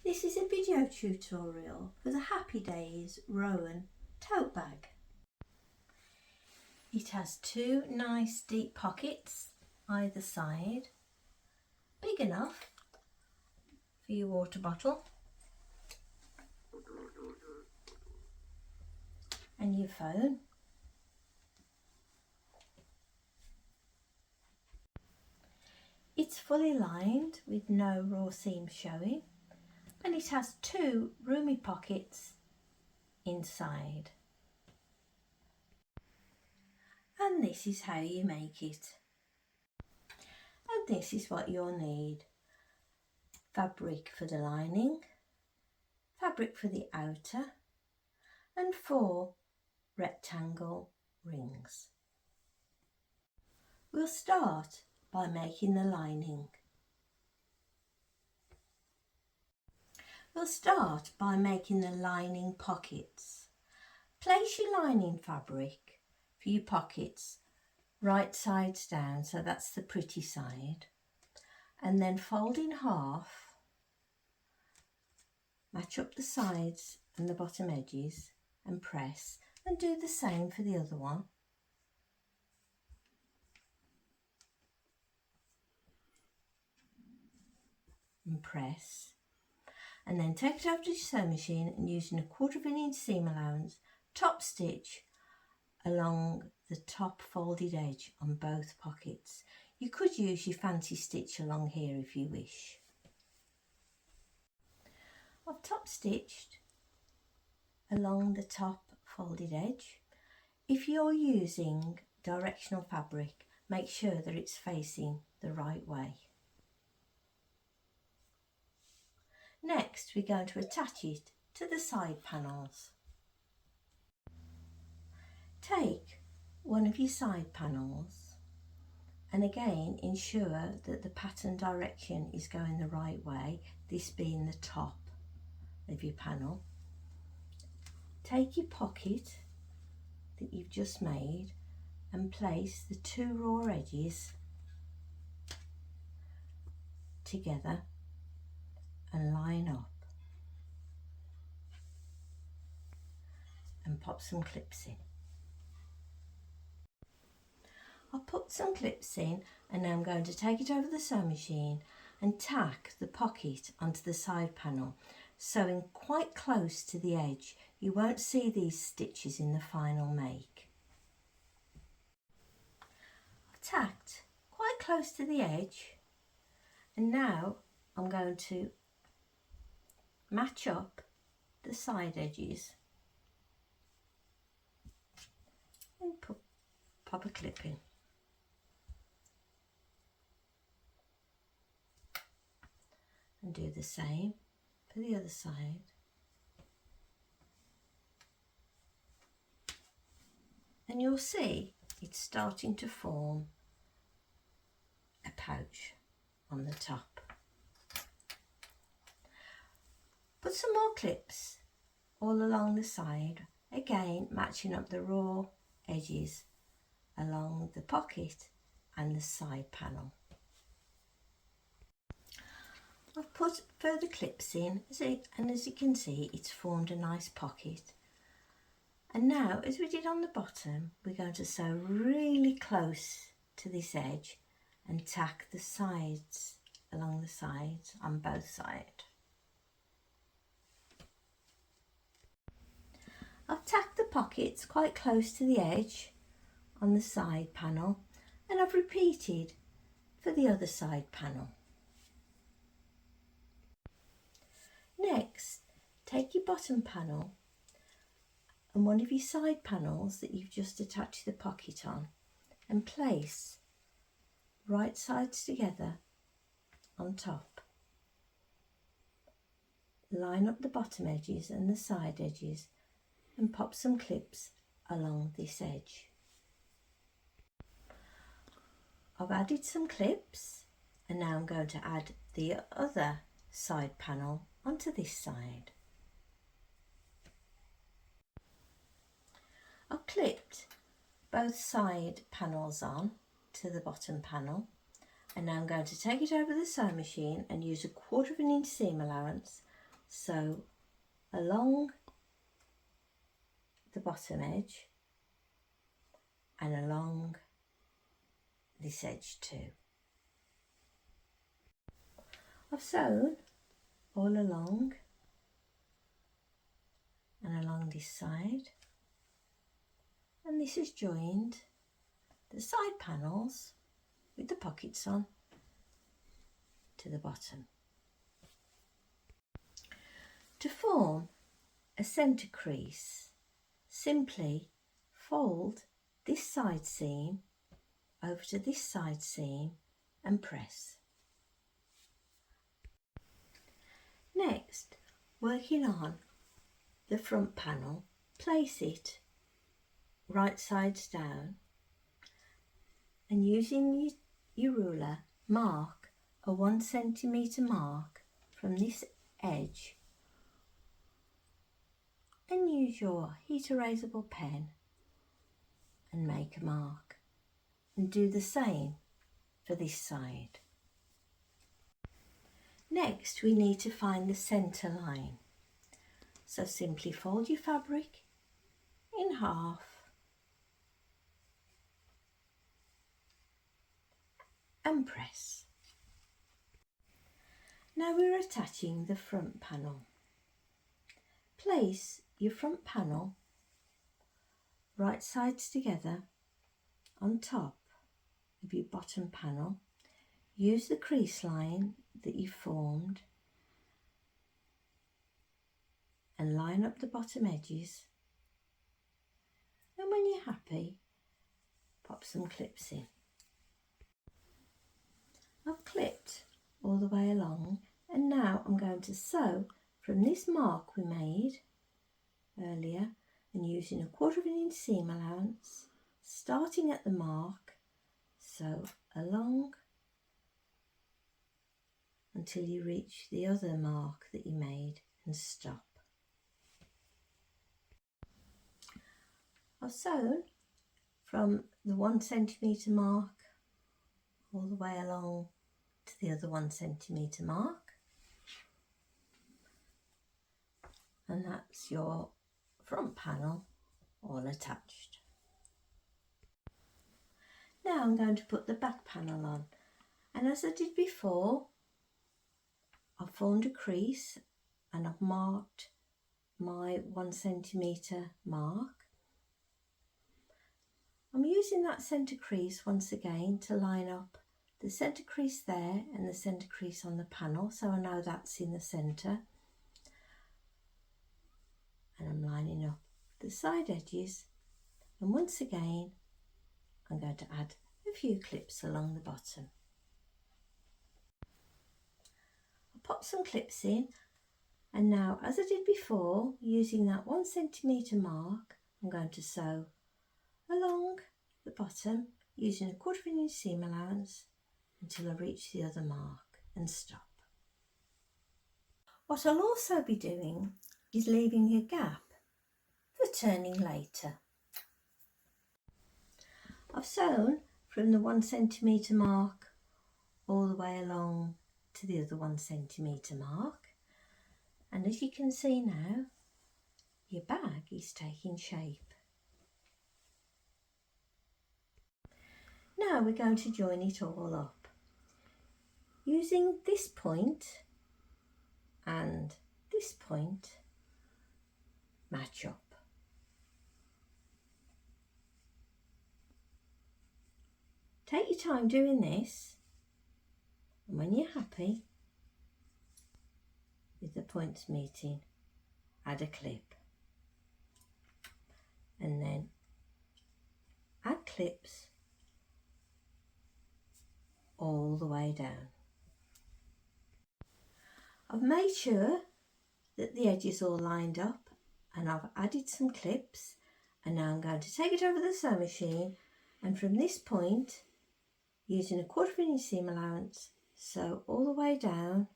This is a video tutorial for the Happy Days ROWAN tote bag. It has two nice deep pockets either side, big enough for your water bottle and your phone. It's fully lined with no raw seams showing, and it has two roomy pockets inside. And this is how you make it. And this is what you'll need: fabric for the lining, fabric for the outer, and 4 rectangle rings. We'll start by making the lining. We'll start by making the lining pockets. Place your lining fabric for your pockets right sides down, so that's the pretty side, and then fold in half, match up the sides and the bottom edges and press, and do the same for the other one. And press, and then take it over to your sewing machine and using a 1/4 inch seam allowance, top stitch along the top folded edge on both pockets. You could use your fancy stitch along here if you wish. I've top stitched along the top folded edge. If you're using directional fabric, make sure that it's facing the right way. Next, we're going to attach it to the side panels. Take one of your side panels and again ensure that the pattern direction is going the right way, this being the top of your panel. Take your pocket that you've just made and place the 2 raw edges together and line up and pop some clips in. I'll put some clips in, and now I'm going to take it over the sewing machine and tack the pocket onto the side panel, sewing quite close to the edge. You won't see these stitches in the final make. I've tacked quite close to the edge, and now I'm going to match up the side edges and pop a clip in. And do the same for the other side. And you'll see it's starting to form a pouch on the top. Put some more clips all along the side, again matching up the raw edges along the pocket and the side panel. I've put further clips in, and as you can see, it's formed a nice pocket. And now, as we did on the bottom, we're going to sew really close to this edge and tack the sides along the sides on both sides. I've tacked the pockets quite close to the edge on the side panel, and I've repeated for the other side panel. Next, take your bottom panel and one of your side panels that you've just attached the pocket on, and place right sides together on top. Line up the bottom edges and the side edges and pop some clips along this edge. I've added some clips, and now I'm going to add the other side panel onto this side. I've clipped both side panels on to the bottom panel, and now I'm going to take it over the sewing machine and use a 1/4 inch seam allowance, So along the bottom edge and along this edge too. I've sewn all along and along this side, and this is joined the side panels with the pockets on to the bottom. To form a centre crease, simply fold this side seam over to this side seam and press. Next, working on the front panel, place it right sides down and using your ruler, mark a 1 centimetre mark from this edge and use your heat erasable pen and make a mark, and do the same for this side. Next, we need to find the centre line. So simply fold your fabric in half and press. Now we're attaching the front panel. Place your front panel right sides together on top of your bottom panel. Use the crease line that you formed and line up the bottom edges, and when you're happy, pop some clips in. I've clipped all the way along, and now I'm going to sew from this mark we made earlier and using a 1/4 inch seam allowance, starting at the mark, sew along until you reach the other mark that you made and stop. I've sewn from the 1 centimetre mark all the way along to the other 1 centimetre mark, and that's your front panel all attached. Now I'm going to put the back panel on, and as I did before, I've formed a crease and I've marked my 1 centimetre mark. I'm using that centre crease once again to line up the centre crease there and the centre crease on the panel, so I know that's in the centre. And I'm lining up the side edges, and once again I'm going to add a few clips along the bottom. I'll pop some clips in, and now, as I did before, using that 1 centimetre mark, I'm going to sew along the bottom using a 1/4 inch seam allowance until I reach the other mark and stop. What I'll also be doing is leaving a gap for turning later. I've sewn from the 1 centimetre mark all the way along to the other 1 centimetre mark, and as you can see now, your bag is taking shape. Now we're going to join it all up. Using this point and this point match up. Take your time doing this, and when you're happy with the points meeting, add a clip, and then add clips all the way down. I've made sure that the edge is all lined up, and I've added some clips, and now I'm going to take it over the sewing machine, and from this point, using a 1/4 inch seam allowance, sew all the way down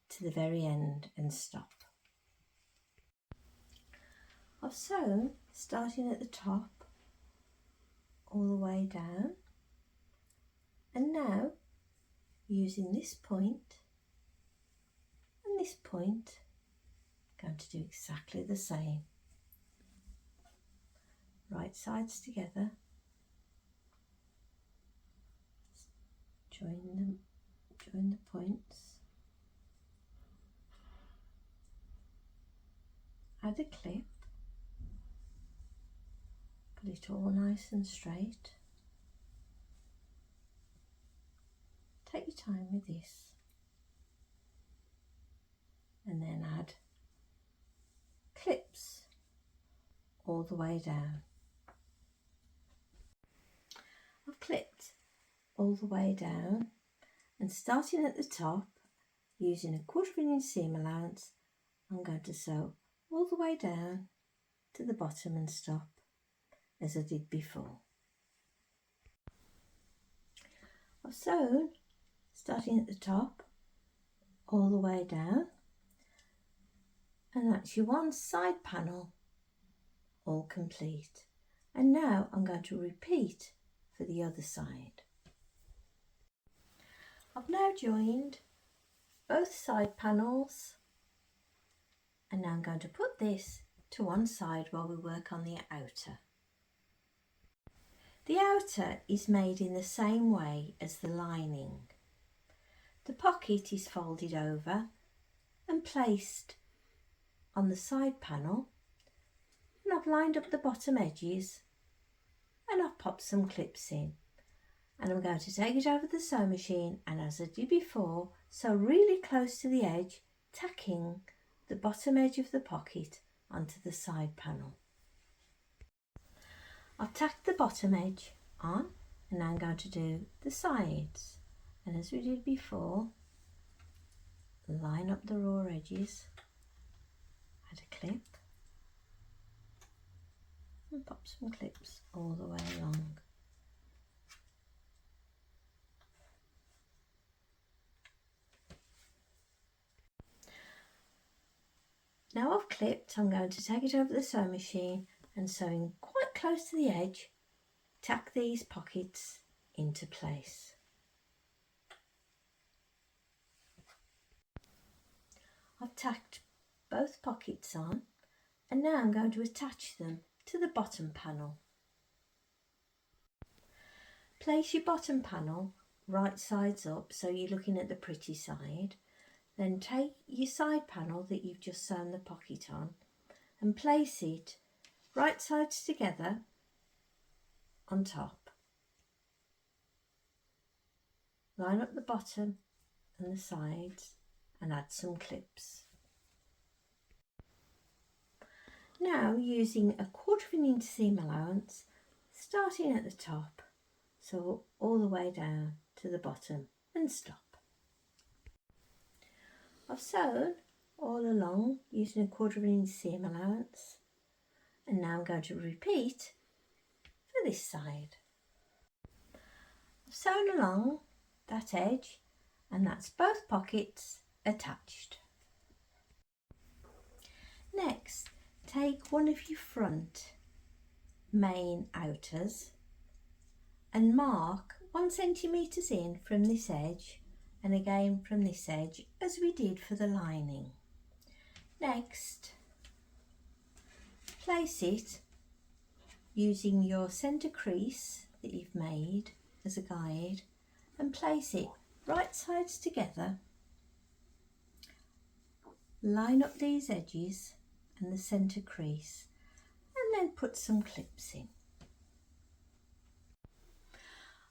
to the very end and stop. I've sewn starting at the top all the way down, and now using this point this point, I'm going to do exactly the same. Right sides together, join the points, add a clip, put it all nice and straight. Take your time with this, and then add clips all the way down. I've clipped all the way down, and starting at the top, using a 1/4 inch seam allowance, I'm going to sew all the way down to the bottom and stop, as I did before. I've sewn starting at the top all the way down, and that's your one side panel all complete. And now I'm going to repeat for the other side. I've now joined both side panels, and now I'm going to put this to one side while we work on the outer. The outer is made in the same way as the lining. The pocket is folded over and placed on the side panel, and I've lined up the bottom edges, and I've popped some clips in, and I'm going to take it over the sewing machine, and as I did before, sew really close to the edge, tacking the bottom edge of the pocket onto the side panel. I've tacked the bottom edge on, and now I'm going to do the sides, and as we did before, line up the raw edges, add a clip, and pop some clips all the way along. Now I've clipped, I'm going to take it over the sewing machine, and sewing quite close to the edge, tack these pockets into place. I've tacked both pockets on, and now I'm going to attach them to the bottom panel. Place your bottom panel right sides up so you're looking at the pretty side. Then take your side panel that you've just sewn the pocket on and place it right sides together on top. Line up the bottom and the sides and add some clips. Now, using a 1/4 inch seam allowance, starting at the top, sew all the way down to the bottom and stop. I've sewn all along using a 1/4 inch seam allowance, and now I'm going to repeat for this side. I've sewn along that edge, and that's both pockets attached. Next, take one of your front main outers and mark 1 centimetre in from this edge, and again from this edge, as we did for the lining. Next, place it using your centre crease that you've made as a guide, and place it right sides together. Line up these edges and the centre crease, and then put some clips in.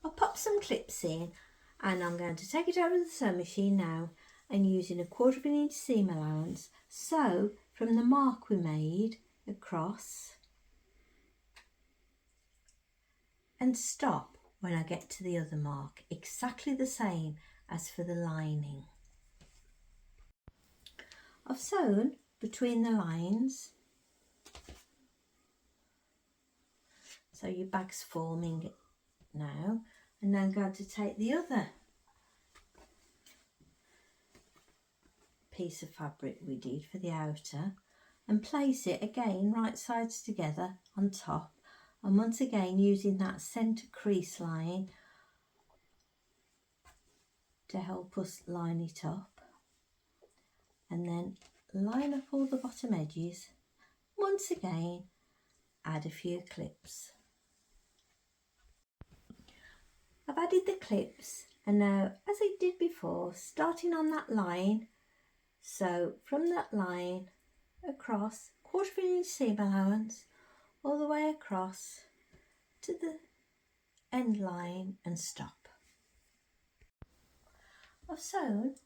I'll pop some clips in, and I'm going to take it over the sewing machine now, and using a 1/4 inch seam allowance, sew from the mark we made across and stop when I get to the other mark, exactly the same as for the lining. I've sewn between the lines, so your bag's forming now, and now I'm going to take the other piece of fabric we did for the outer and place it again right sides together on top, and once again using that centre crease line to help us line it up, and then line up all the bottom edges. Once again, add a few clips. I've added the clips, and now, as I did before, starting on that line, so from that line across, 1/4 inch seam allowance, all the way across to the end line and stop. I've sewn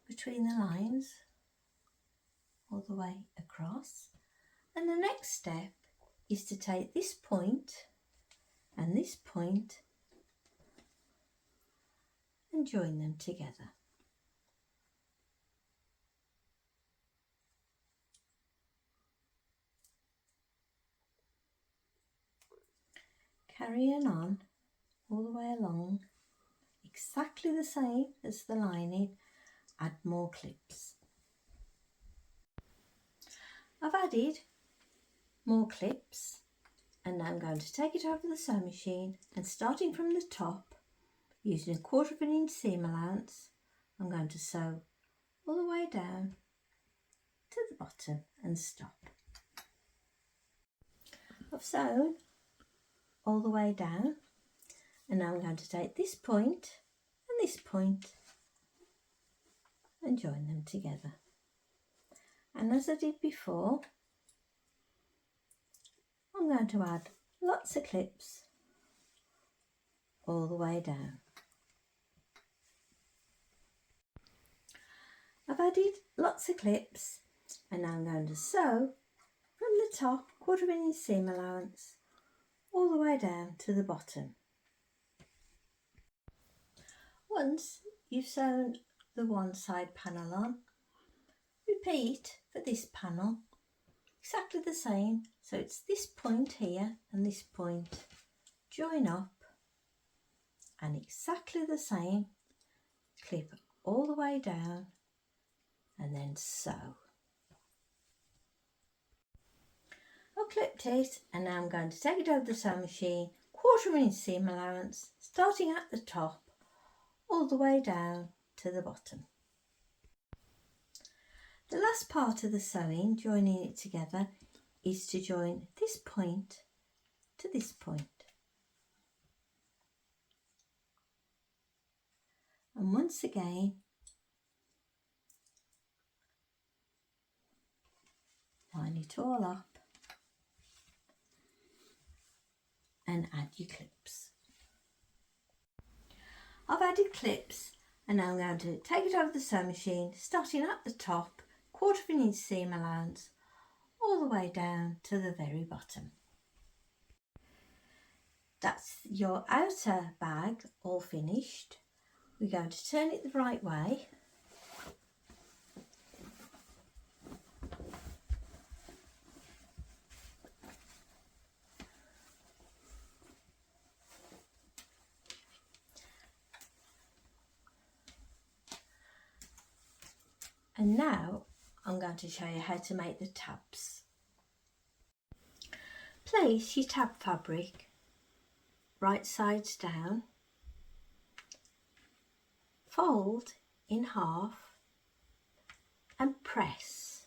between the lines all the way across, and the next step is to take this point and this point and join them together. Carrying on all the way along, exactly the same as the lining, add more clips. I've added more clips, and now I'm going to take it over the sewing machine, and starting from the top, using a 1/4 inch seam allowance, I'm going to sew all the way down to the bottom and stop. I've sewn all the way down, and now I'm going to take this point and this point and join them together. And as I did before, I'm going to add lots of clips all the way down. I've added lots of clips, and now I'm going to sew from the top 1/4 inch seam allowance all the way down to the bottom. Once you've sewn the one side panel on, repeat for this panel exactly the same. So it's this point here and this point, join up, and exactly the same, clip all the way down and then sew. I've clipped it, and now I'm going to take it over the sewing machine, 1/4 inch seam allowance, starting at the top all the way down to the bottom. The last part of the sewing, joining it together, is to join this point to this point. And once again, line it all up and add your clips. I've added clips, and now I'm going to take it over the sewing machine, starting at the top, 1/4 inch seam allowance, all the way down to the very bottom. That's your outer bag all finished. We're going to turn it the right way. And now I'm going to show you how to make the tabs. Place your tab fabric right sides down, fold in half and press.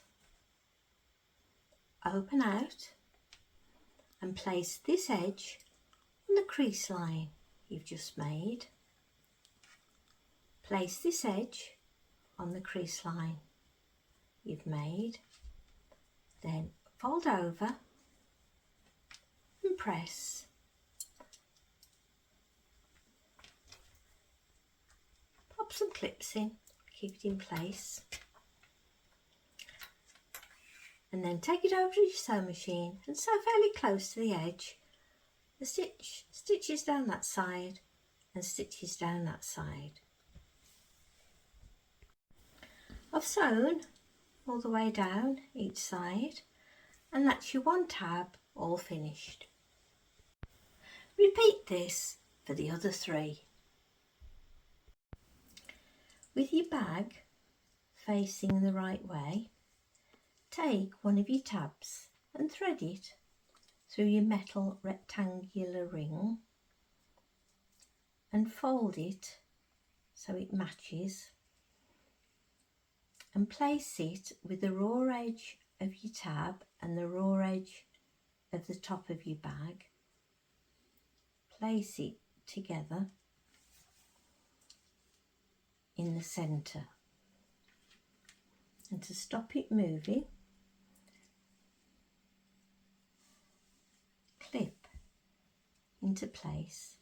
Open out and place this edge on the crease line you've just made. Place this edge on the crease line you've made, then fold over and press. Pop some clips in, keep it in place, and then take it over to your sewing machine and sew fairly close to the edge. The stitches down that side and stitches down that side. I've sewn all the way down each side, and that's your one tab all finished. Repeat this for the other 3. With your bag facing the right way, take one of your tabs and thread it through your metal rectangular ring and fold it so it matches and place it with the raw edge of your tab and the raw edge of the top of your bag. Place it together in the centre, and to stop it moving, clip into place,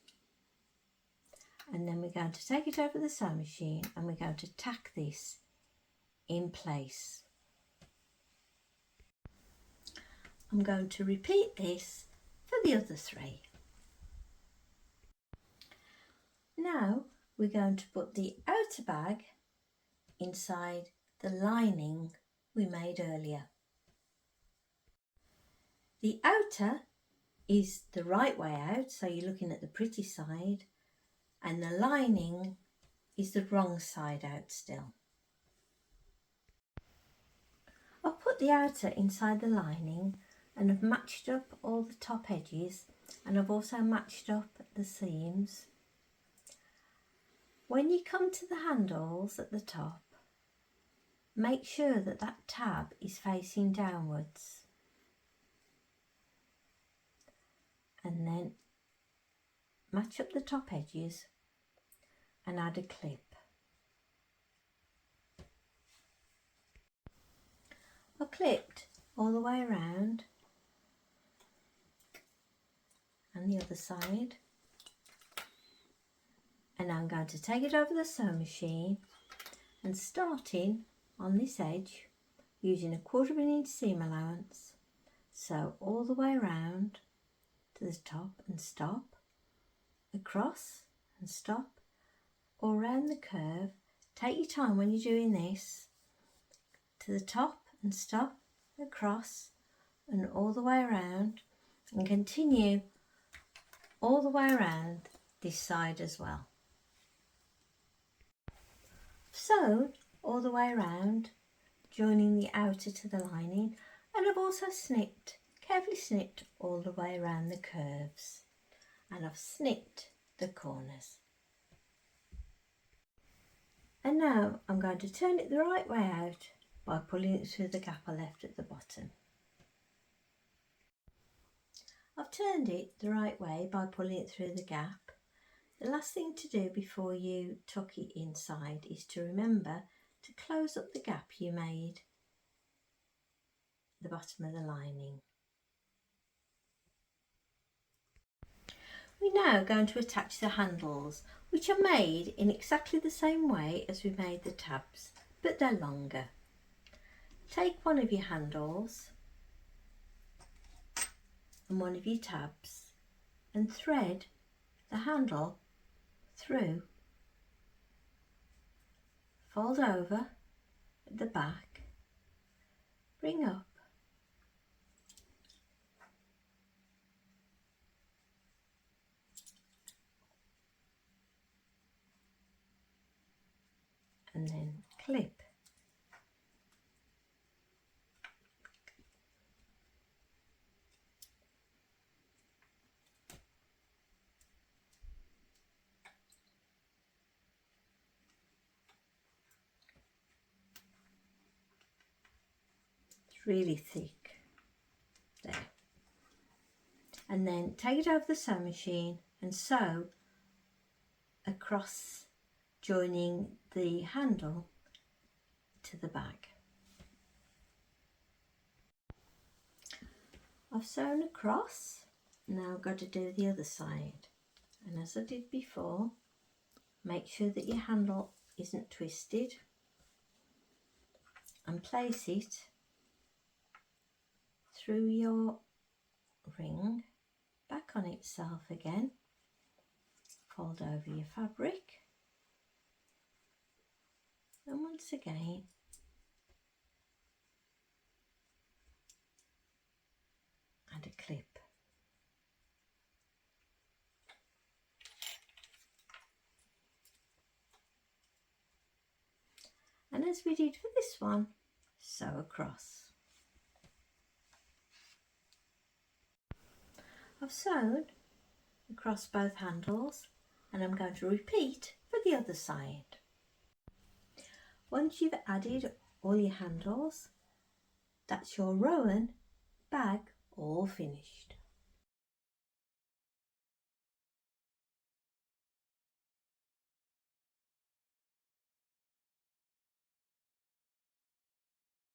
and then we're going to take it over the sewing machine and we're going to tack this in place. I'm going to repeat this for the other three. Now we're going to put the outer bag inside the lining we made earlier. The outer is the right way out, so you're looking at the pretty side, and the lining is the wrong side out still. I've put the outer inside the lining and I've matched up all the top edges, and I've also matched up the seams. When you come to the handles at the top, make sure that that tab is facing downwards, and then match up the top edges and add a clip. I've clipped all the way around and the other side, and I'm going to take it over the sewing machine and starting on this edge using a 1/4 inch seam allowance, sew all the way around to the top and stop, across and stop, or around the curve. Take your time when you're doing this, to the top and stop, across and all the way around, and continue all the way around this side as well. Sewn all the way around, joining the outer to the lining, and I've also carefully snipped all the way around the curves, and I've snipped the corners. And now I'm going to turn it the right way out by pulling it through the gap I left at the bottom. I've turned it the right way by pulling it through the gap. The last thing to do before you tuck it inside is to remember to close up the gap you made at the bottom of the lining. We're now going to attach the handles, which are made in exactly the same way as we made the tabs, but they're longer. Take one of your handles and one of your tabs and thread the handle through, fold over at the back, bring up and then clip. It's really thick there. And then take it over the sewing machine and sew across, joining the handle to the bag. I've sewn across, now I've got to do the other side, and as I did before, make sure that your handle isn't twisted and place it through your ring, back on itself again, fold over your fabric, and once again add a clip. And as we did for this one, sew across. I've sewn across both handles, and I'm going to repeat for the other side. Once you've added all your handles. That's your ROWAN bag all finished.